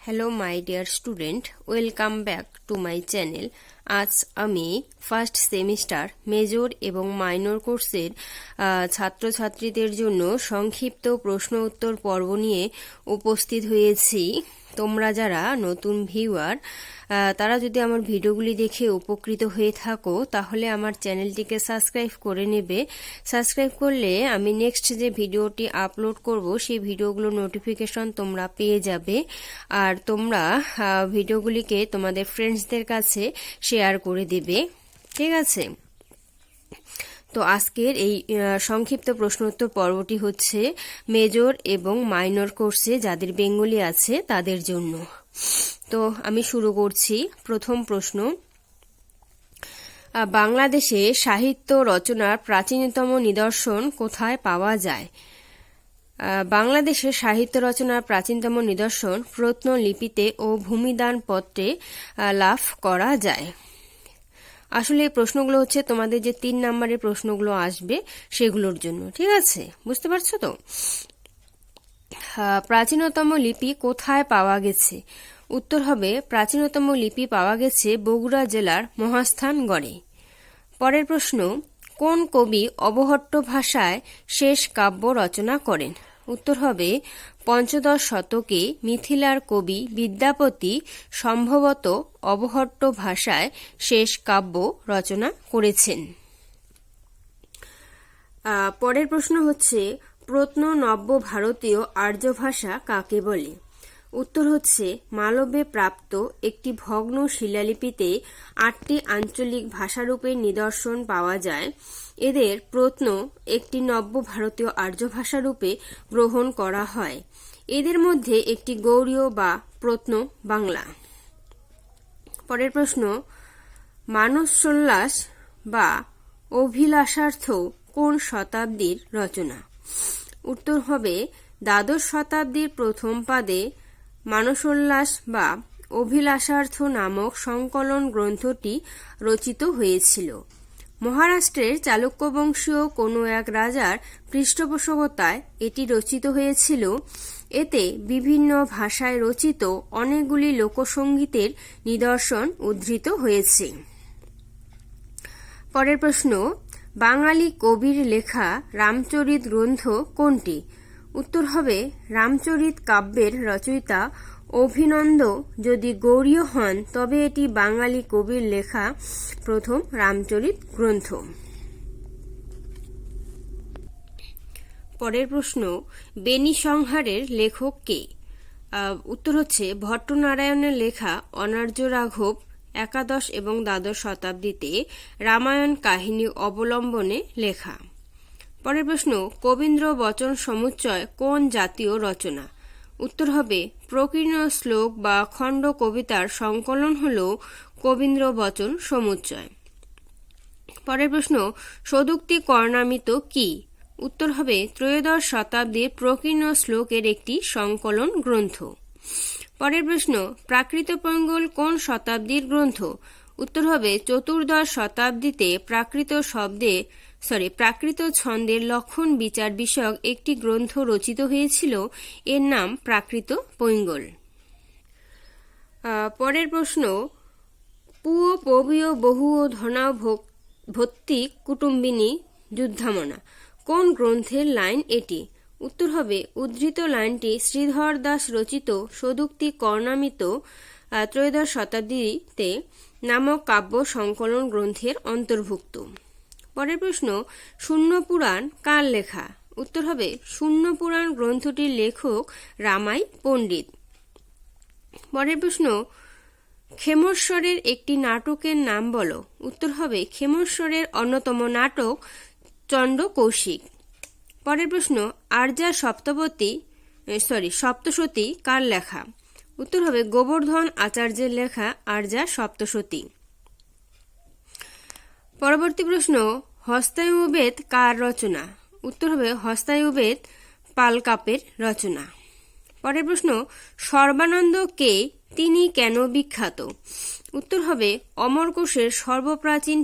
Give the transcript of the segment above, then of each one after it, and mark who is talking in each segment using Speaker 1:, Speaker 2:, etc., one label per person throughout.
Speaker 1: Hello my dear student, welcome back to my channel. আজ আমি first semester major এবং minor কোর্সের ছাত্রছাত্রীদের জন্য সংক্ষিপ্ত প্রশ্ন উত্তর পর্ব নিয়ে উপস্থিত হয়েছি। তোমরা যারা নতুন ভিউয়ার তারা যদি আমার ভিডিওগুলি দেখে উপকৃত হয়ে থাকো তাহলে আমার চ্যানেলটিকে সাবস্ক্রাইব করে নেবে। সাবস্ক্রাইব করলে আমি নেক্সট যে ভিডিওটি আপলোড করব সেই ভিডিওগুলোর নোটিফিকেশন তোমরা পেয়ে যাবে। আর তোমরা ভিডিওগুলিকে তোমাদের ফ্রেন্ডসদের কাছে শেয়ার করে দেবে, ঠিক আছে? তো আজকের এই সংক্ষিপ্ত প্রশ্ন উত্তর পর্বটি হচ্ছে মেজর এবং মাইনর কোর্সে যাদের বেঙ্গলি আছে তাদের জন্য। তো আমি শুরু করছি। প্রথম প্রশ্ন, বাংলাদেশে সাহিত্য রচনার প্রাচীনতম নিদর্শন কোথায় পাওয়া যায়? বাংলাদেশের সাহিত্য রচনার প্রাচীনতম নিদর্শন প্রত্নলিপিতে ও ভূমিদান পত্রে লাভ করা যায়। আসলে এই প্রশ্নগুলো হচ্ছে তোমাদের যে 3 নম্বরের প্রশ্নগুলো আসবে সেগুলোর জন্য, ঠিক আছে? বুঝতে পারছো তো? প্রাচীনতম লিপি কোথায় পাওয়া গেছে? উত্তর হবে প্রাচীনতম লিপি পাওয়া গেছে বগুড়া জেলার মহাস্থানগড়ে। পরের প্রশ্ন, কোন কবি অবহট্ট ভাষায় শেষ কাব্য রচনা করেন? উত্তর হবে পঞ্চদশ শতকে মিথিলার কবি বিদ্যাপতি সম্ভবত অবহট্ট ভাষায় শেষ কাব্য রচনা করেছেন। পরের প্রশ্ন হচ্ছে প্রত্ন নব্য ভারতীয় আর্য ভাষা কাকে বলে? উত্তর হচ্ছে মালবে প্রাপ্ত একটি ভগ্ন শিলালিপিতে 8টি আঞ্চলিক ভাষারূপের নিদর্শন পাওয়া যায়। এদের প্রত্ন একটি নব্য ভারতীয় আর্য ভাষারূপে গ্রহণ করা হয়। এদের মধ্যে একটি গৌড়ীয় বা প্রত্ন বাংলা। পরের প্রশ্ন, মানসোল্লাস বা অভিলাষার্থ কোন শতাব্দীর রচনা? উত্তর হবে দ্বাদশ শতাব্দীর প্রথম পাদে মানসোল্লাস বা অভিলাষার্থ নামক সংকলন গ্রন্থটি রচিত হয়েছিল। মহারাষ্ট্রের চালুক্যবংশীয় কোনো এক রাজার পৃষ্ঠপোষকতায় এটি রচিত হয়েছিল। এতে বিভিন্ন ভাষায় রচিত অনেকগুলি লোকসঙ্গীতের নিদর্শন উদ্ধৃত হয়েছে। পরের প্রশ্ন, বাঙালি কবির লেখা রামচরিত গ্রন্থ কোনটি? উত্তর হবে রামচরিত কাব্যের রচয়িতা অভিনন্দ যদি গৌড়ীয় হন তবে এটি বাঙালি কবির লেখা প্রথম রামচরিত গ্রন্থ। পরের প্রশ্ন, বেনি সংহারের লেখক কে? উত্তর হচ্ছে ভট্টনারায়ণের লেখা অনার্য রাঘব একাদশ এবং দ্বাদশ শতাব্দীতে রামায়ণ কাহিনী অবলম্বনে লেখা। পরের প্রশ্ন, কবীন্দ্র বচন সমুচ্চয় কোন জাতীয় রচনা? উত্তর হবে প্রকীর্ণ শ্লোক বা খণ্ড কবিতার সংকলন হল কবীন্দ্র বচন সমুচ্চয়। পরের প্রশ্ন, সদুক্তি কর্ণামৃত কি? উত্তর হবে ত্রয়োদশ শতাব্দীর প্রকীর্ণ শ্লোকের একটি সংকলন গ্রন্থ। পরের প্রশ্ন, প্রাকৃত পৈঙ্গল কোন শতাব্দীর গ্রন্থ? উত্তর হবে চতুর্দশ শতাব্দীতে প্রাকৃত ছন্দের লক্ষণ বিচার বিষয়ক একটি গ্রন্থ রচিত হয়েছিল। এর নাম প্রাকৃত পৈঙ্গল। পরের প্রশ্ন, পুয় পবীয় বহু ধনাও ভর্তি কুটুম্বিনী যুদ্ধামনা কোন গ্রন্থের লাইন এটি? উত্তর হবে উদ্ধৃত লাইনটি শ্রীধর দাস রচিত সদুক্তি কর্ণামৃত ত্রয়োদশ শতাব্দীতে নামক কাব্য সংকলন গ্রন্থের অন্তর্ভুক্ত। পরের প্রশ্ন, শূন্য পুরাণ কার লেখা? উত্তর হবে শূন্য পুরাণ গ্রন্থটির লেখক রামাই পণ্ডিত। পরের প্রশ্ন, ক্ষেমশ্বরের একটি নাটকের নাম বলো। উত্তর হবে ক্ষেমশ্বরের অন্যতম নাটক চণ্ড কৌশিক। পরের প্রশ্ন, আর্যা সপ্তশতী কার লেখা? উত্তর হবে গোবর্ধন আচার্যের লেখা আর্যা সপ্তশতী। পরবর্তী প্রশ্ন, হস্তায়ুবেদ কার রচনা? উত্তর হবে হস্তায়ুবেদ পালকাপের রচনা। পরের প্রশ্ন, সর্বানন্দ কে? তিনি কেন বিখ্যাত? উত্তর হবে অমরকোষের সর্বপ্রাচীন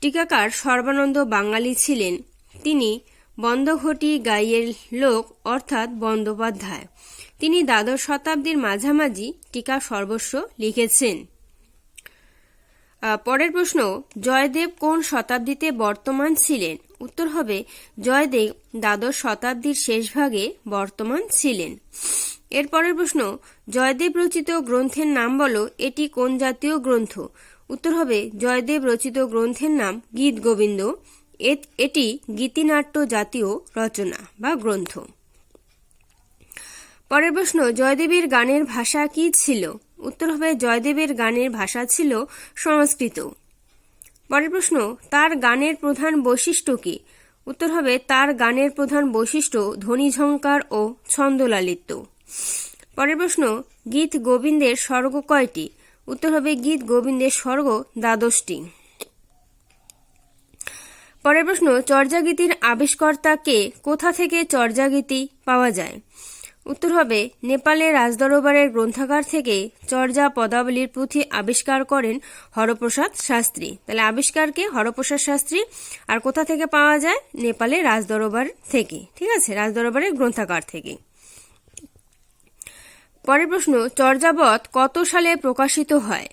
Speaker 1: টিকাকার সর্বানন্দ বাঙালি ছিলেন। তিনি বন্দঘটি গাইয়ের লোক অর্থাৎ বন্দ্যোপাধ্যায়। তিনি দ্বাদশ শতাব্দীর মাঝামাঝি টিকা সর্বস্ব লিখেছেন। পরের প্রশ্ন, জয়দেব কোন শতাব্দীতে বর্তমান ছিলেন? উত্তর হবে জয়দেব দ্বাদশ শতাব্দীর শেষ ভাগে বর্তমান ছিলেন। এর পরের প্রশ্ন, জয়দেব রচিত গ্রন্থের নাম বলো, এটি কোন জাতীয় গ্রন্থ? উত্তর হবে জয়দেব রচিত গ্রন্থের নাম গীত গোবিন্দ। এটি গীতিনাট্য জাতীয় রচনা বা গ্রন্থ। পরের প্রশ্ন, জয়দেবের গানের ভাষা কি ছিল? উত্তর হবে জয়দেবের গানের ভাষা ছিল সংস্কৃত। পরের প্রশ্ন, তার গানের প্রধান বৈশিষ্ট্য কি? উত্তর হবে তার গানের প্রধান বৈশিষ্ট্য ধ্বনিঝঙ্কার ও ছন্দলালিত্য। পরের প্রশ্ন, গীত গোবিন্দের স্বর্গ কয়টি? উত্তর হবে গীত গোবিন্দের স্বর্গ 12টি। পরের প্রশ্ন, চর্যাগীতির আবিষ্কর্তা কে? কোথা থেকে চর্যাগীতি পাওয়া যায়? উত্তর হবে নেপালের রাজদরবারের গ্রন্থাগার থেকে চর্যা পদাবলীর পুঁথি আবিষ্কার করেন হরপ্রসাদ শাস্ত্রী। তাহলে আবিষ্কারকে হরপ্রসাদ শাস্ত্রী। আর কোথা থেকে পাওয়া যায়? নেপালের রাজদরবার থেকে। ঠিক আছে, রাজদরবারের গ্রন্থাগার থেকে। পরের প্রশ্ন, চর্যাবত কত সালে প্রকাশিত হয়?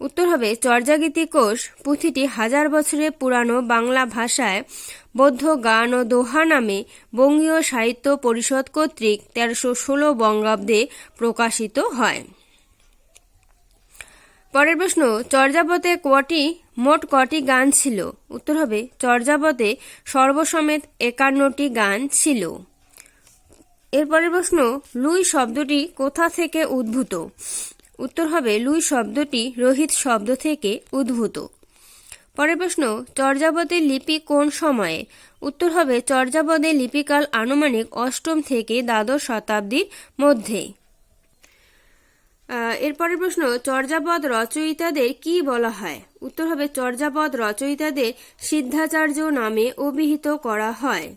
Speaker 1: উত্তর হবে চর্যাগীতি কোষ পুঁথিটি 1000 বছরের পুরানো বাংলা ভাষায় বৌদ্ধ গান ও দোহা নামে বঙ্গীয় সাহিত্য পরিষদ কর্তৃক 1316 বঙ্গাব্দে প্রকাশিত হয়। পরের প্রশ্ন, চর্যাবতে মোট কটি গান ছিল? উত্তর হবে চর্যাবতে সর্বসমেত 51টি গান ছিল। এরপরের প্রশ্ন, লুই শব্দটি কোথা থেকে উদ্ভূত? উত্তর হবে লুই শব্দটি রোহিত শব্দ থেকে উদ্ভূত। পরের প্রশ্ন, চর্যাবতের লিপি কোন সময়ে? উত্তর হবে চর্যাপদের লিপিকাল আনুমানিক 8ম থেকে দ্বাদশ শতাব্দীর মধ্যে। এরপরের প্রশ্ন, চর্যাপদ রচয়িতাদের কি বলা হয়? উত্তর হবে চর্যাপদ রচয়িতাদের সিদ্ধাচার্য নামে অভিহিত করা হয়।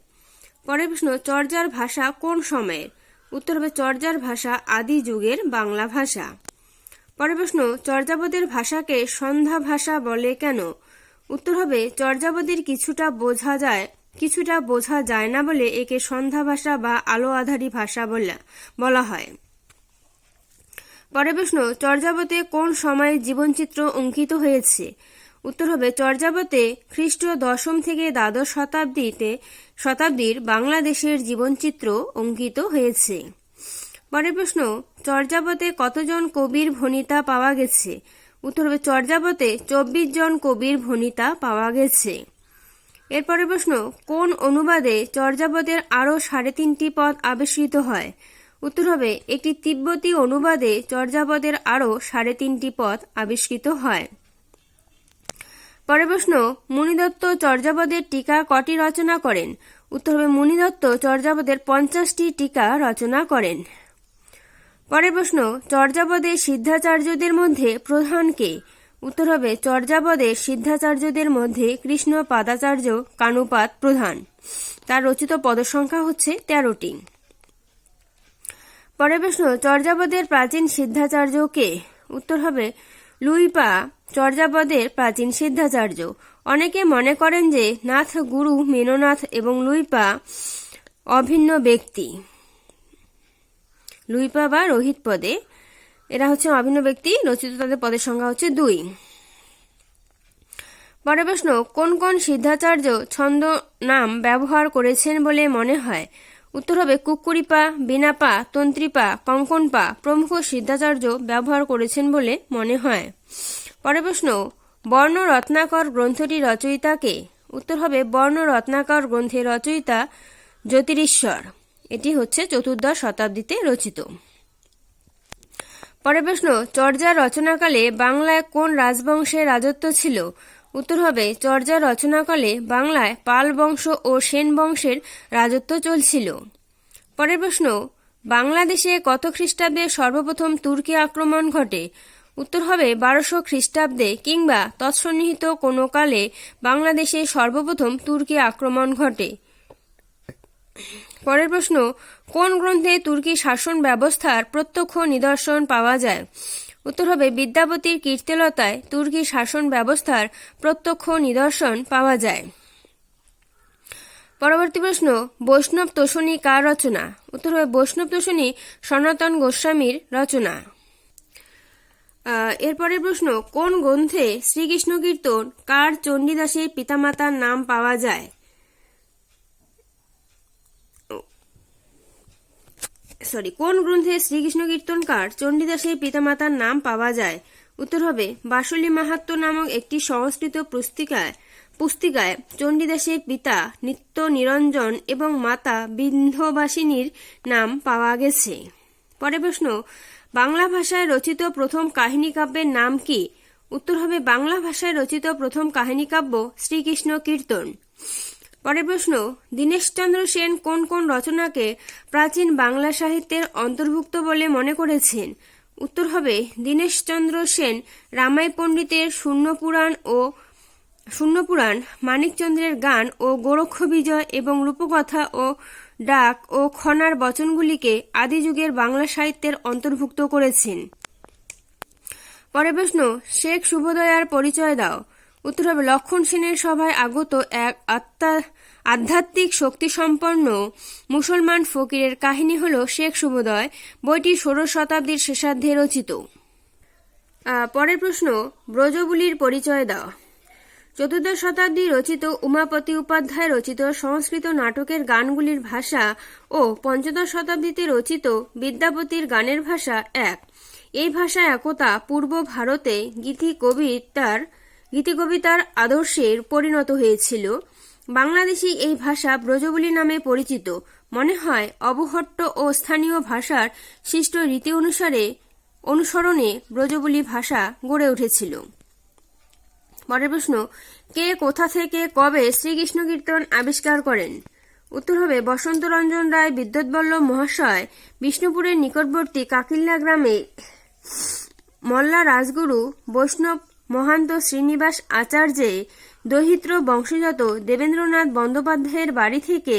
Speaker 1: পরের প্রশ্ন, চর্যার ভাষা কোন সময়ের? উত্তর হবে চর্যার ভাষা আদি যুগের বাংলা ভাষা। পরের প্রশ্ন, চর্যাপদের ভাষাকে সন্ধ্যা ভাষা বলে কেন? উত্তর হবে চর্যাপদের কিছুটা বোঝা যায় না বলে একে সন্ধ্যা ভাষা বা আলো আধারী ভাষা বলা হয়। পরের প্রশ্ন, চর্যাপদে কোন সময়ে জীবনচিত্র অঙ্কিত হয়েছে? উত্তর হবে চর্যাপদে খ্রিস্টীয় 10ম থেকে দ্বাদশ শতাব্দীর বাংলাদেশের জীবনচিত্র অঙ্কিত হয়েছে। পরের প্রশ্ন, চর্যাপদে কতজন কবির ভণিতা পাওয়া গেছে? উত্তর হবে চর্যাপদে 24 জন কবির ভণিতা পাওয়া গেছে। এরপরের প্রশ্ন, কোন অনুবাদে চর্যাপদের আরও 3.5টি পদ আবিষ্কৃত হয়? উত্তর হবে একটি তিব্বতী অনুবাদে চর্যাপদের আরও 3.5টি পদ আবিষ্কৃত হয়। পরের প্রশ্ন, মুনিদত্ত চর্যাপদের টিকা কটি রচনা করেন? উত্তর হবে মুনিদত্ত চর্যাপদের 50টি টিকা রচনা করেন। পরের প্রশ্ন, চর্যাপদের সিদ্ধাচার্যদের মধ্যে প্রধান কে? উত্তর হবে চর্যাপদের সিদ্ধাচার্যদের মধ্যে কৃষ্ণপাদাচার্য কানুপাত প্রধান। তার রচিত পদসংখ্যা হচ্ছে 13টি। পরের প্রশ্ন, চর্যাপদের প্রাচীন সিদ্ধাচার্য কে? উত্তর হবে লুইপা চর্যাপদের প্রাচীন সিদ্ধাচার্য। অনেকে মনে করেন যে নাথ গুরু মেননাথ এবং লুইপা অভিন্ন ব্যক্তি। লুইপা বা রোহিত পদে এরা হচ্ছে অভিন্ন ব্যক্তি, রচিত তাদের পদের সংখ্যা হচ্ছে 2। পরের প্রশ্ন, কোন কোন সিদ্ধাচার্য ছন্দ নাম ব্যবহার করেছেন বলে মনে হয়? উত্তর হবে কুক্কুরিপা, বীণাপা, তন্ত্রীপা, কঙ্কনপা প্রমুখ সিদ্ধাচার্য ব্যবহার করেছেন বলে মনে হয়। পরের প্রশ্ন, বর্ণ রত্নাকর গ্রন্থটি রচয়িতা কে? উত্তর হবে বর্ণ রত্নাকর গ্রন্থের রচয়িতা জ্যোতিরীশ্বর। এটি হচ্ছে 14দশ শতাব্দীতে রচিত। পরের প্রশ্ন, চর্যা রচনাকালে বাংলায় কোন রাজবংশের রাজত্ব ছিল? উত্তর হবে চর্যা রচনাকালে বাংলায় পাল বংশ ও সেন বংশের রাজত্ব চলছিল। পরের প্রশ্ন, বাংলাদেশে কত খ্রিস্টাব্দে সর্বপ্রথম তুর্কি আক্রমণ ঘটে? উত্তর হবে 1200 খ্রিস্টাব্দে কিংবা তৎসন্নিহিত কোনো কালে বাংলাদেশে সর্বপ্রথম তুর্কি আক্রমণ ঘটে। পরের প্রশ্ন, কোন গ্রন্থে তুর্কি শাসন ব্যবস্থার প্রত্যক্ষ নিদর্শন পাওয়া যায়? উত্তর হবে বিদ্যাপতির কীর্তিলতায় তুর্কি শাসন ব্যবস্থার প্রত্যক্ষ নিদর্শন পাওয়া যায়। পরবর্তী প্রশ্ন, বৈষ্ণব তোষণী কার রচনা? উত্তর হবে বৈষ্ণব তোষণী সনাতন গোস্বামীর রচনা। এরপরের প্রশ্ন, কোন গ্রন্থে শ্রীকৃষ্ণ কীর্তন কার চণ্ডীদাসের পিতামাতার নাম পাওয়া যায়? কোন গ্রন্থে শ্রীকৃষ্ণ কীর্তনকার চণ্ডীদাসের পিতামাতার নাম পাওয়া যায়? উত্তর হবে বাসুলী মাহাত্ম্য নামক একটি সংস্কৃত পুস্তিকায় চণ্ডীদাসের পিতা নিত্য নিরঞ্জন এবং মাতা বিন্ধ্যবাসিনীর নাম পাওয়া গেছে। পরের প্রশ্ন, বাংলা ভাষায় রচিত প্রথম কাহিনী কাব্যের নাম কি? উত্তর হবে বাংলা ভাষায় রচিত প্রথম কাহিনী কাব্য শ্রীকৃষ্ণ কীর্তন। পরের প্রশ্ন, দীনেশচন্দ্র সেন কোন কোন রচনাকে প্রাচীন বাংলা সাহিত্যের অন্তর্ভুক্ত বলে মনে করেছেন? উত্তর হবে দীনেশচন্দ্র সেন রামাই পণ্ডিতের শূন্যপুরাণ, মানিকচন্দ্রের গান ও গোরক্ষ বিজয় এবং রূপকথা ও ডাক ও খনার বচনগুলিকে আদিযুগের বাংলা সাহিত্যের অন্তর্ভুক্ত করেছেন। পরের প্রশ্ন, শেখ শুভদয়ার পরিচয় দাও। উত্তর হবে লক্ষণ সেনের সভায় আগত এক আধ্যাত্মিক শক্তিসম্পন্ন মুসলমান ফকিরের কাহিনী হল শেখ শুভদয়। বইটি ১৬ শতাব্দীর শেষার্ধে রচিত। পরের প্রশ্ন, ব্রজবুলির পরিচয় দাও। ১৪ শতাব্দী রচিত উমাপতি উপাধ্যায় রচিত সংস্কৃত নাটকের গানগুলির ভাষা ও ৫ম শতাব্দীতে রচিত বিদ্যাপতির গানের ভাষা এক। এই ভাষা একতা পূর্ব ভারতে গীতিকবিতার আদর্শের পরিণত হয়েছিল। বাংলাদেশে এই ভাষা ব্রজবুলি নামে পরিচিত। মনে হয় অবহট্ট ও স্থানীয় ভাষার সৃষ্ট রীতি অনুসরণে ব্রজবুলি ভাষা গড়ে উঠেছিল। পরের প্রশ্ন, কে কোথা থেকে কবে শ্রীকৃষ্ণ কীর্তন আবিষ্কার করেন? উত্তর হবে বসন্তরঞ্জন রায় বিদ্যুৎবল্লভ মহাশয় বিষ্ণুপুরের নিকটবর্তী কাকিল্লা গ্রামে মল্লা রাজগুরু বৈষ্ণব মহান্ত শ্রীনিবাস আচার্যে দহিত্র বংশজাত দেবেন্দ্রনাথ বন্দ্যোপাধ্যায়ের বাড়ি থেকে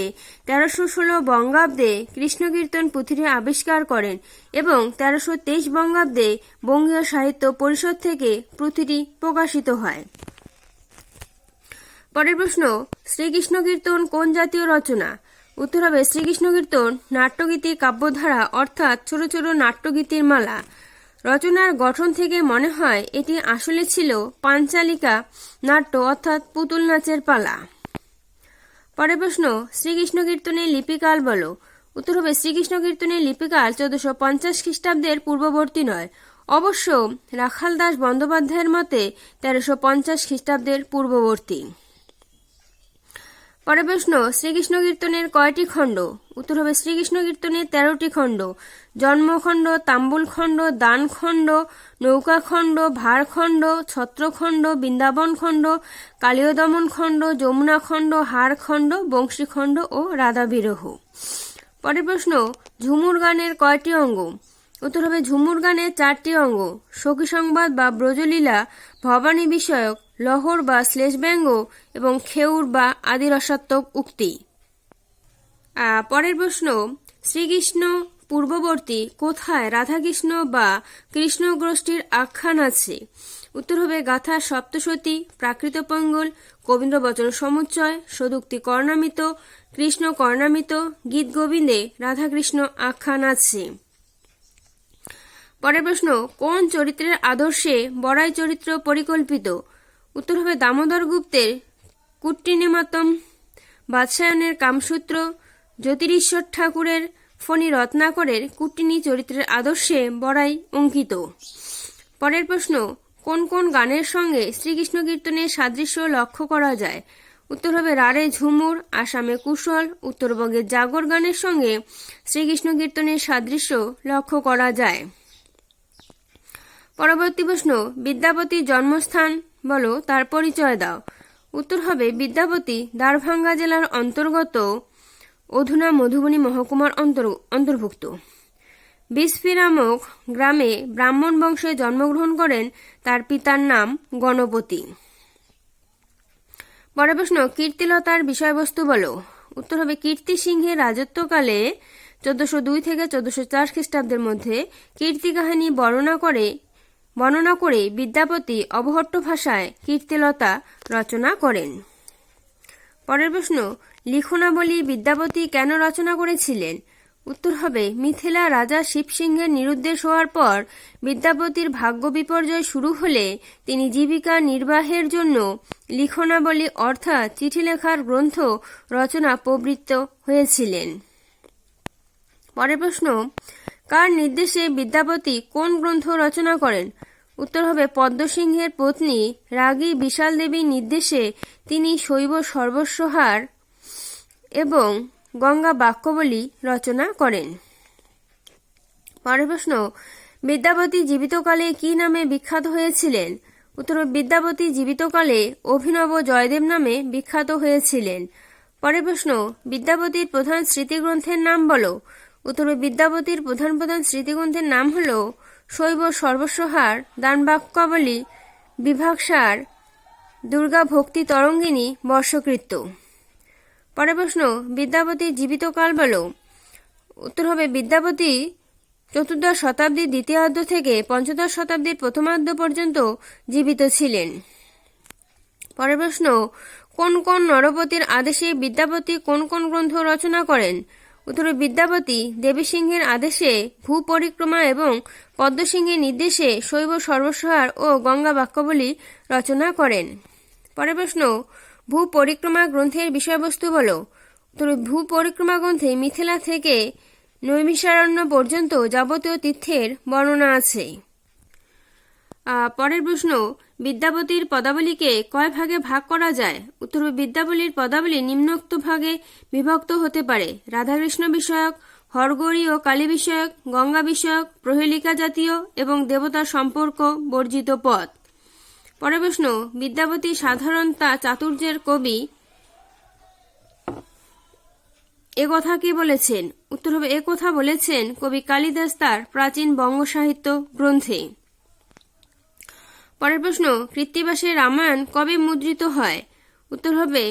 Speaker 1: ১৩১৬ বঙ্গাব্দে কৃষ্ণকীর্তন পুঁথিটি আবিষ্কার করেন এবং ১৩২৩ বঙ্গাব্দে বঙ্গীয় সাহিত্য পরিষদ থেকে পুঁথিটি প্রকাশিত হয়। পরের প্রশ্ন, শ্রীকৃষ্ণ কীর্তন কোন জাতীয় রচনা? উত্তর হবে শ্রীকৃষ্ণ কীর্তন নাট্যগীতি কাব্যধারা অর্থাৎ ছোট ছোট নাট্যগীতির মালা। রচনার গঠন থেকে মনে হয় এটি আসলে ছিল পাঞ্চালিকা নাট্য অর্থাৎ পুতুল নাচের পালা। পরের প্রশ্ন, শ্রীকৃষ্ণ কীর্তনের লিপিকাল বলো। উত্তর হবে শ্রীকৃষ্ণ কীর্তনের লিপিকাল ১৪৫০ খ্রিস্টাব্দের পূর্ববর্তী নয়, অবশ্য রাখালদাস বন্দ্যোপাধ্যায়ের মতে ১৩৫০ খ্রিস্টাব্দের পূর্ববর্তী। পরের প্রশ্ন, শ্রীকৃষ্ণ কীর্তনের কয়টি খণ্ড? উত্তর হবে শ্রীকৃষ্ণ কীর্তনের ১৩টি খণ্ড। জন্মখণ্ড, তাম্বুলখণ্ড, দানখণ্ড, নৌকাখণ্ড, ভারখণ্ড, ছত্রখণ্ড, বৃন্দাবন খণ্ড, কালীয়দমন খণ্ড, যমুনা খণ্ড, হারখণ্ড, বংশীখণ্ড ও রাধাবিরহ। পরের প্রশ্ন, ঝুমুর গানের কয়টি অঙ্গ? উত্তর হবে ঝুমুর গানের ৪টি অঙ্গ: সখী সংবাদ বা ব্রজলীলা, ভবানী বিষয়ক, লহর বা শ্লেষব্যঙ্গ এবং খেউর বা আদিরসাত্মক উক্তি। পরের প্রশ্ন, শ্রীকৃষ্ণ পূর্ববর্তী কোথায় রাধাকৃষ্ণ বা কৃষ্ণ গোষ্ঠীর আখ্যান আছে? উত্তর হবে গাথা সপ্তশতী, প্রাকৃত পঙ্গল, কবীন্দ্রবচন সমুচ্চয়, সদুক্তি কর্ণামিত, কৃষ্ণ কর্ণামিত, গীত গোবিন্দে রাধাকৃষ্ণ আখ্যান আছে। পরের প্রশ্ন, কোন চরিত্রের আদর্শে বড়াই চরিত্র পরিকল্পিত? উত্তর হবে দামোদর গুপ্তের কুট্টিনেমাতম, বাদশায়নের কামসূত্র, জ্যোতিরীশ্বর ঠাকুরের ফণী রত্নাকরের কুট্টিনী চরিত্রের আদর্শে বড়াই অঙ্কিত। পরের প্রশ্ন, কোন কোন গানের সঙ্গে শ্রীকৃষ্ণ কীর্তনের সাদৃশ্য লক্ষ্য করা যায়? উত্তর হবে রাঢ়ে ঝুমুর, আসামে কুশল, উত্তরবঙ্গের জাগর গানের সঙ্গে শ্রীকৃষ্ণ কীর্তনের সাদৃশ্য লক্ষ্য করা যায়। পরবর্তী প্রশ্ন, বিদ্যাপতির জন্মস্থান বলো, তার পরিচয় দাও। উত্তর হবে বিদ্যাপতি দ্বারভাঙ্গা জেলার অন্তর্গত অধুনা মধুবনী মহকুমার অন্তর্ভুক্ত বিসফি নামক গ্রামে ব্রাহ্মণ বংশে জন্মগ্রহণ করেন। তার পিতার নাম গণপতি। পরের প্রশ্ন, কীর্তিলতার বিষয়বস্তু বলো। উত্তর হবে কীর্তি সিংহের রাজত্বকালে ১৪০২ থেকে ১৪০৪ খ্রিস্টাব্দের মধ্যে কীর্তি কাহিনী বর্ণনা করে বিদ্যাপতি অবহট্ট ভাষায় কীর্তিলতা রচনা করেন। পরের প্রশ্ন, লিখনাবলী বিদ্যাপতি কেন রচনা করেছিলেন? উত্তর হবে মিথিলা রাজা শিবসিংহের নিরুদ্দেশ হওয়ার পর বিদ্যাপতির ভাগ্য বিপর্যয় শুরু হলে তিনি জীবিকা নির্বাহের জন্য লিখনাবলী অর্থাৎ চিঠি লেখার গ্রন্থ রচনা প্রবৃত্ত হয়েছিলেন। পরের প্রশ্ন, কার নির্দেশে বিদ্যাপতি কোন গ্রন্থ রচনা করেন? উত্তর হবে পদ্মসিংহের পত্নী রাগী বিশাল দেবীর নির্দেশে তিনি শৈব সর্বস্বহার এবং গঙ্গা বাক্যাবলী রচনা করেন। পরের প্রশ্ন, বিদ্যাপতি জীবিতকালে কি নামে বিখ্যাত হয়েছিলেন? উত্তর বিদ্যাপতি জীবিতকালে অভিনব জয়দেব নামে বিখ্যাত হয়েছিলেন। পরের প্রশ্ন, বিদ্যাপতির প্রধান স্মৃতিগ্রন্থের নাম বলো। উত্তর বিদ্যাপতির প্রধান প্রধান স্মৃতিগ্রন্থের নাম হল শৈব সর্বস্বহার, দানবাক্যাবলী, বিভাগসার, দুর্গা ভক্তি তরঙ্গিনী, বর্ষকৃত্য। পরের প্রশ্ন, বিদ্যাপতির জীবিতকাল বলো। উত্তর হবে বিদ্যাপতি চতুর্দশ শতাব্দীর দ্বিতীয়ার্ধ থেকে পঞ্চদশ শতাব্দীর প্রথমার্ধ পর্যন্ত জীবিত ছিলেন। পরের প্রশ্ন, কোন কোন নরপতির আদেশে বিদ্যাপতি কোন কোন গ্রন্থ রচনা করেন? উত্তর বিদ্যাপতি দেবীসিংহের আদেশে ভূ পরিক্রমা এবং পদ্মসিংহের নির্দেশে শৈব সর্বস্বহার ও গঙ্গা বাক্যাবলী রচনা করেন। পরের প্রশ্ন, ভূ পরিক্রমা গ্রন্থের বিষয়বস্তু বলো। উত্তর ভূ পরিক্রমা গ্রন্থে মিথিলা থেকে নৈমিষারণ্য পর্যন্ত যাবতীয় তীর্থের বর্ণনা আছে। পরের প্রশ্ন, বিদ্যাপতির পদাবলীকে কয় ভাগে ভাগ করা যায়? উত্তর বিদ্যাবলীর পদাবলী নিম্নোক্ত ভাগে বিভক্ত হতে পারে: রাধাকৃষ্ণ বিষয়ক, হরগৌরী ও কালী বিষয়ক, গঙ্গা বিষয়ক, প্রহেলিকা জাতীয় এবং দেবতা সম্পর্ক বর্জিত পদ। পরের প্রশ্ন, বিদ্যাপতি সাধারণ চাতুর্যের কবি একথা কে বলেছেন? উত্তর হবে একথা বলেছেন কবি কালিদাস তার প্রাচীন বঙ্গ সাহিত্য গ্রন্থে। পরের প্রশ্ন, কৃত্তিবাসের রামায়ণ কবে মুদ্রিত হয়? উত্তর হবে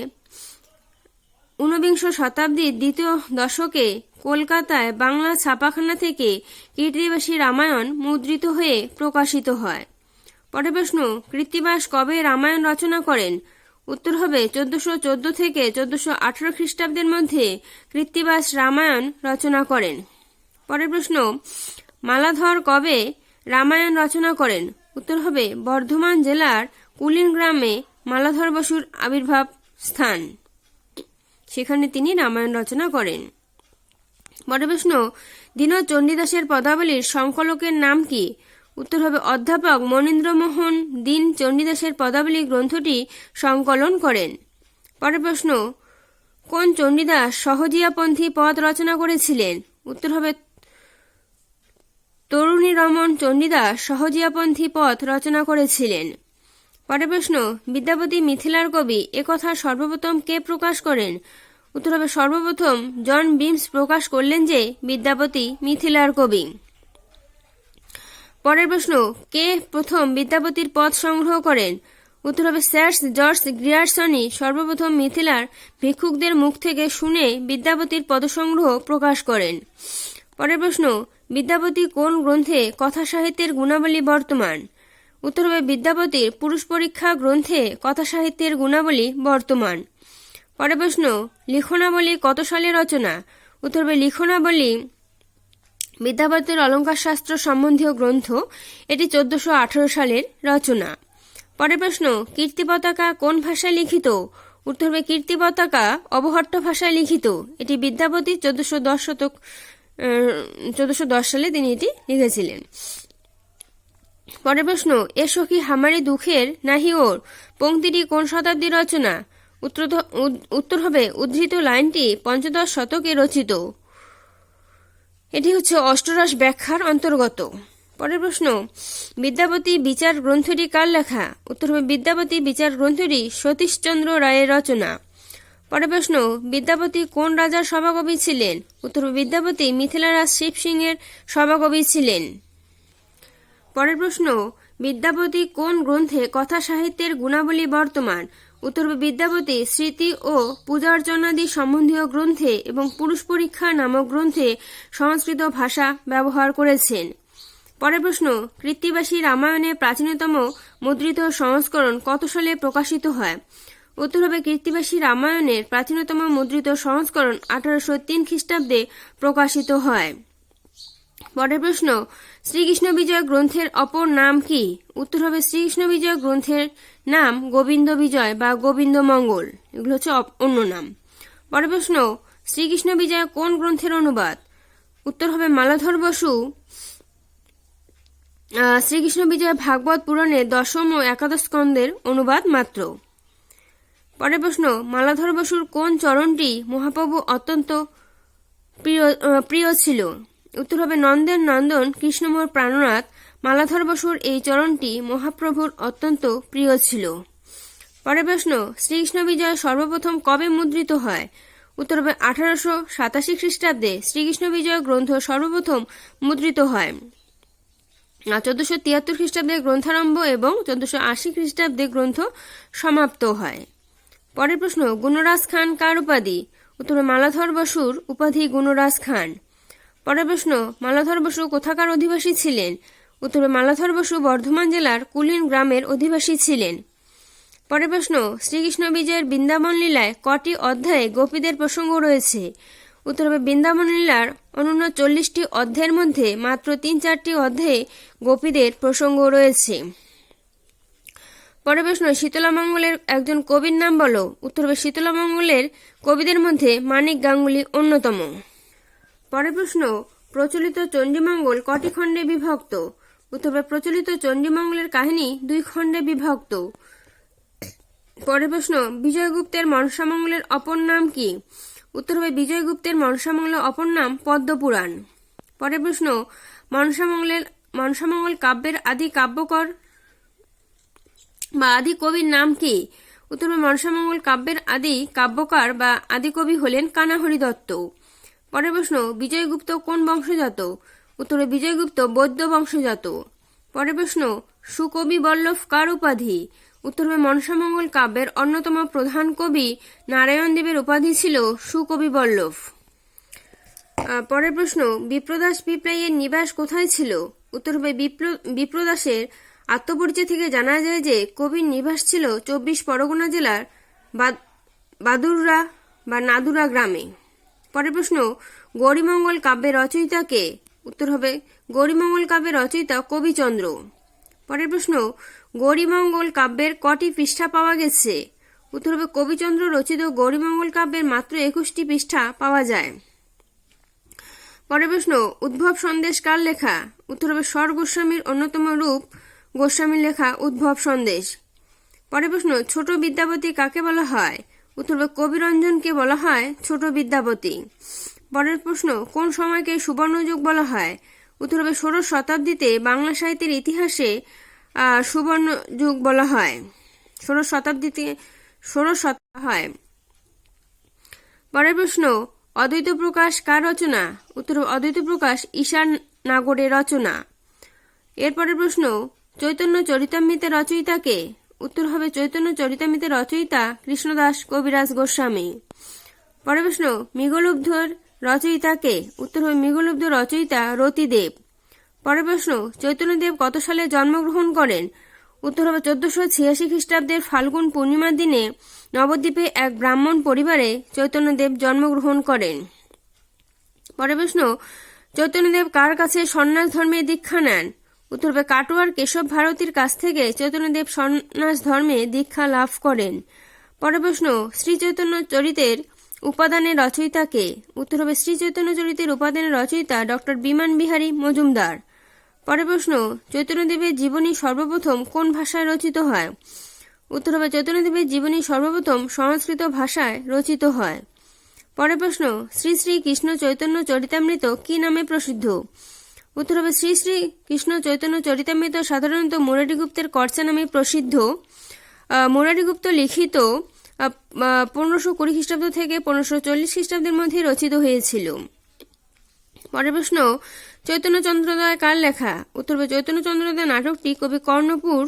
Speaker 1: ঊনবিংশ শতাব্দীর দ্বিতীয় দশকে কলকাতায় বাংলা ছাপাখানা থেকে কৃত্তিবাসী রামায়ণ মুদ্রিত হয়ে প্রকাশিত হয়। পরের প্রশ্ন, কৃত্তিবাস কবে রামায়ণ রচনা করেন? উত্তর হবে 1414 থেকে 1418 খ্রিস্টাব্দের মধ্যে কৃত্তিবাস রামায়ণ রচনা করেন। পরের প্রশ্ন, মালাধর কবে রামায়ণ রচনা করেন? উত্তর হবে বর্ধমান জেলার কুলিন গ্রামে মালাধর বসুর আবির্ভাব স্থান, সেখানে তিনি রামায়ণ রচনা করেন। পরের প্রশ্ন, দীন চণ্ডীদাসের পদাবলীর সংকলকের নাম কি? উত্তর হবে অধ্যাপক মনীন্দ্রমোহন দীন চণ্ডীদাসের পদাবলী গ্রন্থটি সংকলন করেন। পরের প্রশ্ন, কোন চণ্ডীদাস সহজিয়াপন্থী পদ রচনা করেছিলেন? উত্তর হবে তরুণী রমন চণ্ডীদাস সহজিয়াপন্থী পদ রচনা করেছিলেন। পরের প্রশ্ন, বিদ্যাপতি মিথিলার কবি একথা সর্বপ্রথম কে প্রকাশ করেন? উত্তর হবে সর্বপ্রথম জন বিমস প্রকাশ করলেন যে বিদ্যাপতি মিথিলার কবি। পরের প্রশ্ন, কে প্রথম বিদ্যাপতির পদ সংগ্রহ করেন? উত্তর হবে স্যার জর্জ গ্রিয়ারসনই সর্বপ্রথম মিথিলার ভিক্ষুকদের মুখ থেকে শুনে বিদ্যাপতির পদসংগ্রহ প্রকাশ করেন। পরের প্রশ্ন, বিদ্যাপতি কোন গ্রন্থে কথা সাহিত্যের গুণাবলী বর্তমান? উত্তর হবে বিদ্যাপতির পুরুষ পরীক্ষা গ্রন্থে কথা সাহিত্যের গুণাবলী বর্তমান। পরের প্রশ্ন, লিখনাবলী কত সালে রচনা? উত্তর হবে লিখনাবলী বিদ্যাপতির অলঙ্কার শাস্ত্র সম্বন্ধীয় গ্রন্থ, এটি 1418 সালের রচনা। পরের প্রশ্ন, কীর্তি পতাকা কোন ভাষায় লিখিত? উত্তর হবে কীর্তি পতাকা অবহট্ট ভাষায় লিখিত, এটি বিদ্যাপতি 1410 সালে তিনি এটি লিখেছিলেন। পরের প্রশ্ন, এ সখী হামারি দুঃখের নাহি ওর পংক্তিটি কোন শতাব্দীর রচনা? উত্তর হবে উদ্ধৃত লাইনটি পঞ্চদশ শতকে রচিত, এটি হচ্ছে অষ্টরস ব্যাখ্যার অন্তর্গত। পরের প্রশ্ন, বিদ্যাপতি বিচার গ্রন্থটি কার লেখা? উত্তর হবে বিদ্যাপতি বিচার গ্রন্থটি সতীশচন্দ্র রায়ের রচনা। পরের প্রশ্ন, বিদ্যাপতি কোন রাজার সভাকবি ছিলেন? উত্তর হবে বিদ্যাপতি মিথিলারাজ শিবসিংহের সভাকবি ছিলেন। পরের প্রশ্ন, বিদ্যাপতি কোন গ্রন্থে কথা সাহিত্যের গুণাবলী বর্তমান? উত্তর হবে বিদ্যাপতি স্মৃতি ও পূজার্চনাদি সম্বন্ধীয় গ্রন্থে এবং পুরুষ পরীক্ষা নামক গ্রন্থে সংস্কৃত ভাষা ব্যবহার করেছেন। পরের প্রশ্ন, কৃত্তিবাসী রামায়ণের প্রাচীনতম মুদ্রিত সংস্করণ কত সালে প্রকাশিত হয়? উত্তর হবে কৃত্তিবাসী রামায়ণের প্রাচীনতম মুদ্রিত সংস্করণ 1803 খ্রিস্টাব্দে প্রকাশিত হয়। পরের প্রশ্ন, শ্রীকৃষ্ণ বিজয় গ্রন্থের অপর নাম কি? উত্তর হবে শ্রীকৃষ্ণ বিজয় গ্রন্থের নাম গোবিন্দ বিজয় বা গোবিন্দ মঙ্গল, এগুলো হচ্ছে অন্য নাম। পরের প্রশ্ন, শ্রীকৃষ্ণ বিজয় কোন গ্রন্থের অনুবাদ? উত্তর হবে মালাধর বসু শ্রীকৃষ্ণ বিজয় ভাগবত পুরাণের 10ম ও 11 স্কন্ধের অনুবাদ মাত্র। পরের প্রশ্ন, মালাধর বসুর কোন চরণটি মহাপ্রভু অত্যন্ত প্রিয় ছিল? উত্তর হবে নন্দের নন্দন কৃষ্ণমোহর প্রাণনাথ মালাধর বসুর এই চরণটি মহাপ্রভুর অত্যন্ত প্রিয় ছিল। পরের প্রশ্ন, শ্রীকৃষ্ণ বিজয় সর্বপ্রথম কবে মুদ্রিত হয়? উত্তর হবে 1887 খ্রিস্টাব্দে শ্রীকৃষ্ণ বিজয় গ্রন্থ সর্বপ্রথম মুদ্রিত হয়। 1473 খ্রিস্টাব্দে গ্রন্থারম্ভ এবং 1480 খ্রিস্টাব্দে গ্রন্থ সমাপ্ত হয়। পরের প্রশ্ন, গুণরাজ খান কার উপাধি? উত্তর হবে মালাধর বসুর উপাধি গুণরাজ খান। পরের প্রশ্ন, মালাধর বসু কোথাকার অধিবাসী ছিলেন? উত্তর হবে মালাধর বসু বর্ধমান জেলার কুলিন গ্রামের অধিবাসী ছিলেন। পরের প্রশ্ন, শ্রীকৃষ্ণ বিজয়ের বৃন্দাবন লীলায় কটি অধ্যায়ে গোপীদের প্রসঙ্গ রয়েছে? উত্তর হবে বৃন্দাবন লীলার অনন্য 40টি অধ্যায়ের মধ্যে মাত্র 3-4টি অধ্যায়ে গোপীদের প্রসঙ্গ রয়েছে। পরের প্রশ্ন, শীতলামঙ্গলের একজন কবির নাম বলো। উত্তর হবে শীতলামঙ্গলের কবিদের মধ্যে মানিক গাঙ্গুলি অন্যতম। পরের প্রশ্ন, প্রচলিত চণ্ডীমঙ্গল কটি খণ্ডে বিভক্ত? উত্তর হবে প্রচলিত চণ্ডীমঙ্গলের কাহিনী 2 খণ্ডে বিভক্ত। পরের প্রশ্ন, বিজয়গুপ্তের মনসামঙ্গলের অপর নাম কি? উত্তর হবে বিজয়গুপ্তের মনসামঙ্গলের অপর নাম পদ্মপুরাণ। পরের প্রশ্ন, মনসামঙ্গল কাব্যের আদি কাব্যকর বা আদি কবির নাম কি? উত্তর হবে মনসামঙ্গল কাব্যের আদি কাব্যকার বা আদি কবি হলেন কানাহরি দত্ত। পরের প্রশ্ন, বিজয়গুপ্ত কোন বংশজাত? উত্তর হবে বিজয়গুপ্ত বৈদ্য বংশজাত। পরের প্রশ্ন, সুকবি বল্লভ কার উপাধি? উত্তর হবে মনসামঙ্গল কাব্যের অন্যতম প্রধান কবি নারায়ণ দেবের উপাধি ছিল সুকবি বল্লভ। পরের প্রশ্ন, বিপ্রদাস বিপ্রাইয়ের নিবাস কোথায় ছিল? উত্তর হবে বিপ্রদাসের আত্মপরিচয় থেকে জানা যায় যে কবির নিবাস ছিল 24 পরগনা জেলার বাদুররা বা নাদুরা গ্রামে। পরের প্রশ্ন, গৌরীমঙ্গল কাব্যের রচয়িতা কে? উত্তর হবে গৌরীমঙ্গল কাব্যের রচয়িতা কবিচন্দ্র। পরের প্রশ্ন, গৌরীমঙ্গল কাব্যের কটি পৃষ্ঠা পাওয়া গেছে? উত্তর হবে কবিচন্দ্র রচিত গৌরীমঙ্গল কাব্যের মাত্র 21টি পৃষ্ঠা পাওয়া যায়। পরের প্রশ্ন, উদ্ভব সন্দেশ কার লেখা? উত্তর হবে স্বর গোস্বামীর অন্যতম রূপ গোস্বামীর লেখা উদ্ভব সন্দেশ। পরের প্রশ্ন, ছোট বিদ্যাপতি কাকে বলা হয়? উত্তর হবে কবিরঞ্জনকে বলা হয় ছোট বিদ্যাপতি। পরের প্রশ্ন, কোন সময়কে সুবর্ণযুগ বলা হয়? উত্তর হবে 16 শতাব্দীতে বাংলা সাহিত্যের ইতিহাসে সুবর্ণ যুগ বলা হয়। 16 শতাব্দীতে হয়। পরের প্রশ্ন, অদ্বৈত প্রকাশ কার রচনা? উত্তর অদ্বৈত প্রকাশ ঈশান নাগরের রচনা। এরপরের প্রশ্ন, চৈতন্য চরিতামৃতের রচয়িতা কে? উত্তর হবে চৈতন্য চরিতামৃতের রচয়িতা কৃষ্ণদাস কবিরাজ গোস্বামী। পরের প্রশ্ন, মৃগলব্ধর রচয়িতা কে? উত্তর হবে মৃগলব্ধ রচয়িতা রতিদেব। পরের প্রশ্ন, চৈতন্যদেব কত সালে জন্মগ্রহণ করেন? উত্তর হবে 1486 খ্রিস্টাব্দের ফাল্গুন পূর্ণিমার দিনে নবদ্বীপে এক ব্রাহ্মণ পরিবারে চৈতন্যদেব জন্মগ্রহণ করেন। পরের প্রশ্ন, চৈতন্যদেব কার কাছে সন্ন্যাস ধর্মে দীক্ষা নেন? উত্তর হবে কাটোয়ার কেশব ভারতীর কাছ থেকে চৈতন্যদেব সন্ন্যাস ধর্মে দীক্ষা লাভ করেন। পরের প্রশ্ন, শ্রী চৈতন্য চরিতের উপাদানের রচয়িতা কে? উত্তর হবে শ্রী চৈতন্য চরিতের উপাদানের রচয়িতা ডক্টর বিমান বিহারী মজুমদার। পরের প্রশ্ন, চৈতন্যদেবের জীবনী সর্বপ্রথম কোন ভাষায় রচিত হয়? উত্তর হবে চৈতন্যদেবের জীবনী সর্বপ্রথম সংস্কৃত ভাষায় রচিত হয়। পরের প্রশ্ন, শ্রী শ্রী কৃষ্ণ চৈতন্য চরিতামৃত কি নামে প্রসিদ্ধ? উত্তর হবে শ্রী শ্রী কৃষ্ণ চৈতন্য চরিতামৃত সাধারণত মুরারিগুপ্তের কর্চা নামে প্রসিদ্ধ। মুরারিগুপ্ত লিখিত 1520 খ্রিস্টাব্দ থেকে 1540 খ্রিস্টাব্দের মধ্যে রচিত হয়েছিল। পরের প্রশ্ন, চৈতন্য চন্দ্রোদয় কার লেখা? উত্তর হবে চৈতন্য চন্দ্রোদয় নাটকটি কবি কর্ণপুর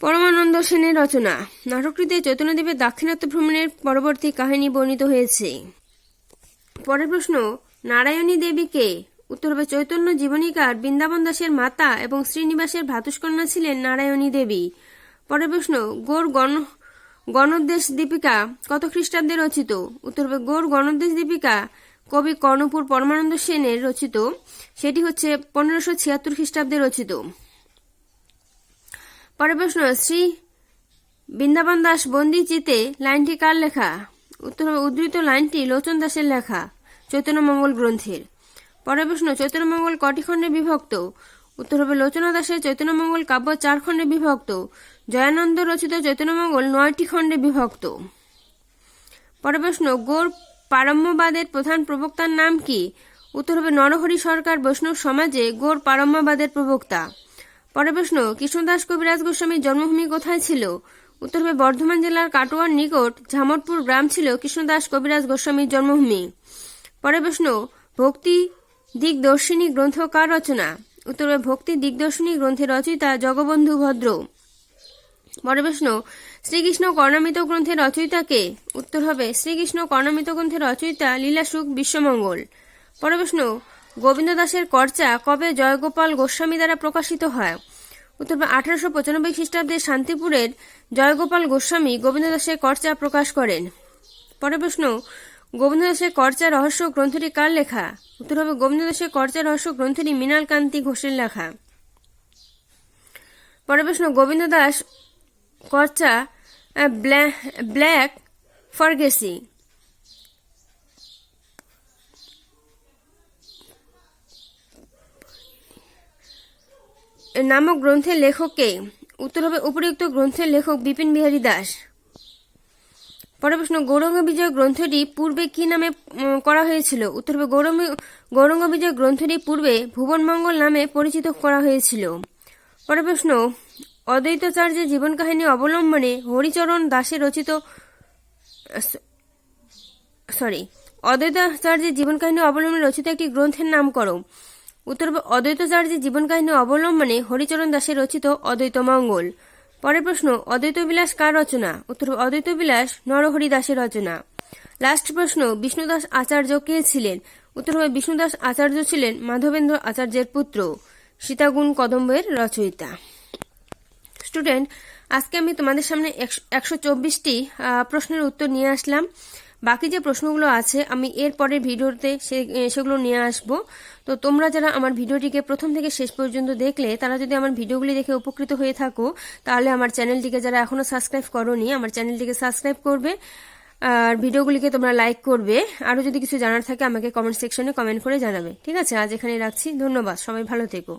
Speaker 1: পরমানন্দ সেনের রচনা। নাটকটিতে চৈতন্যদেবের দাক্ষিণাত্য ভ্রমণের পরবর্তী কাহিনী বর্ণিত হয়েছে। পরের প্রশ্ন, নারায়ণী দেবী কে? উত্তর হবে চৈতন্য জীবনীকার বৃন্দাবন দাসের মাতা এবং শ্রীনিবাসের ভ্রাতুষ্কন্যা ছিলেন নারায়ণী দেবী। পরের প্রশ্ন, গণোদ্দেশ দীপিকা কত খ্রিস্টাব্দে রচিত? উত্তর হবে গৌড় গণোদ্দেশ দীপিকা কবি কর্ণপুর পরমানন্দ সেনের রচিত, সেটি হচ্ছে 1576 খ্রিস্টাব্দে রচিত। পরের প্রশ্ন, শ্রী বৃন্দাবন দাস বন্দি চিতে লাইনটি কার লেখা? উত্তর হবে উদ্ধৃত লাইনটি লোচন দাসের লেখা চৈতন্যমঙ্গল গ্রন্থের। পরের প্রশ্ন, চৈতন্যমঙ্গল কটি খণ্ডে বিভক্ত? উত্তর হবে লোচনা দাসের চৈতন্যমঙ্গল কাব্য 4 খণ্ডে বিভক্ত। জয়ানন্দ রচিত চৈতন্যমঙ্গল 9টি খণ্ডে বিভক্ত। পরের প্রশ্ন, গৌড় পারম্যবাদের প্রধান প্রবক্তার নাম কি? উত্তর হবে নরহরি সরকার বৈষ্ণব সমাজে গৌড় পারম্যবাদের প্রবক্তা। পরের প্রশ্ন, কৃষ্ণদাস কবিরাজ গোস্বামীর জন্মভূমি কোথায় ছিল? উত্তর হবে বর্ধমান জেলার কাটোয়ার নিকট ঝামটপুর গ্রাম ছিল কৃষ্ণদাস কবিরাজ গোস্বামীর জন্মভূমি। পরের প্রশ্ন, ভক্তি দিগদর্শিনী গ্রন্থ কার রচনা? উত্তর হবে ভক্তি দিগদর্শিনী গ্রন্থের রচয়িতা জগবন্ধু ভদ্র। পরের প্রশ্ন, শ্রীকৃষ্ণ কর্ণামৃত গ্রন্থের রচয়িতা কে? উত্তর হবে শ্রীকৃষ্ণ কর্ণামৃত গ্রন্থের রচয়িতা লীলাসুখ বিশ্বমঙ্গল। পরের প্রশ্ন, গোবিন্দ দাসের কর্চা কবে জয়গোপাল গোস্বামী দ্বারা প্রকাশিত হয়? উত্তর হবে 1895 খ্রিস্টাব্দে শান্তিপুরের জয়গোপাল গোস্বামী গোবিন্দ দাসের কর্চা প্রকাশ করেন। পরের প্রশ্ন, গোবিন্দ দাসের কর্চা রহস্য গ্রন্থটি কার লেখা? উত্তর হবে গোবিন্দ দাসের কর্চা রহস্য গ্রন্থটি মৃণাল কান্তি ঘোষের লেখা। পরের প্রশ্ন, গোবিন্দ দাস কর্চা ব্ল্যাক ফরগেসি নামক গ্রন্থের লেখক কে? উত্তর হবে উপরিউক্ত গ্রন্থের লেখক বিপিন বিহারী দাস। পরের প্রশ্ন, গৌরাঙ্গ বিজয় গ্রন্থটি পূর্বে কি নামে করা হয়েছিল? উত্তর হবে গৌরাঙ্গ বিজয় গ্রন্থটি পূর্বে ভুবন মঙ্গল নামে পরিচিত করা হয়েছিল। পরের প্রশ্ন, অদ্বৈতাচার্যের জীবন কাহিনী অবলম্বনে হরিচরণ দাসের রচিত অদ্বৈতাচার্যের জীবন কাহিনী অবলম্বনে রচিত একটি গ্রন্থের নাম করো। উত্তর হবে অদ্বৈতাচার্যের জীবন কাহিনী অবলম্বনে হরিচরণ দাসের রচিত অদ্বৈত মঙ্গল। পরের প্রশ্ন, অদ্বৈত বিলাস কার রচনা? উত্তর হবে অদ্বৈত বিলাস নরহরি দাসের রচনা। লাস্ট প্রশ্ন, বিষ্ণুদাস আচার্য কে ছিলেন? উত্তর হবে বিষ্ণুদাস আচার্য ছিলেন মাধবেন্দ্র আচার্যের পুত্র, সীতাগুণ কদম্বের রচয়িতা। স্টুডেন্ট, আজকে আমি তোমাদের সামনে 124টি প্রশ্নের উত্তর নিয়ে আসলাম। বাকি যে প্রশ্নগুলো আছে আমি এর পরের ভিডিওতে সেগুলো নিয়ে আসব। তো তোমরা যারা আমার ভিডিওটিকে প্রথম থেকে শেষ পর্যন্ত দেখলে, তারা যদি আমার ভিডিওগুলি দেখে উপকৃত হয়ে থাকো, তাহলে আমার চ্যানেলটিকে যারা এখনো সাবস্ক্রাইব করোনি, আমার চ্যানেলটিকে সাবস্ক্রাইব করবে আর ভিডিওগুলিকে তোমরা লাইক করবে। আরও যদি কিছু জানার থাকে আমাকে কমেন্ট সেকশনে কমেন্ট করে জানাবে। ঠিক আছে, আজ এখানে রাখছি। ধন্যবাদ, সবাই ভালো থেকো।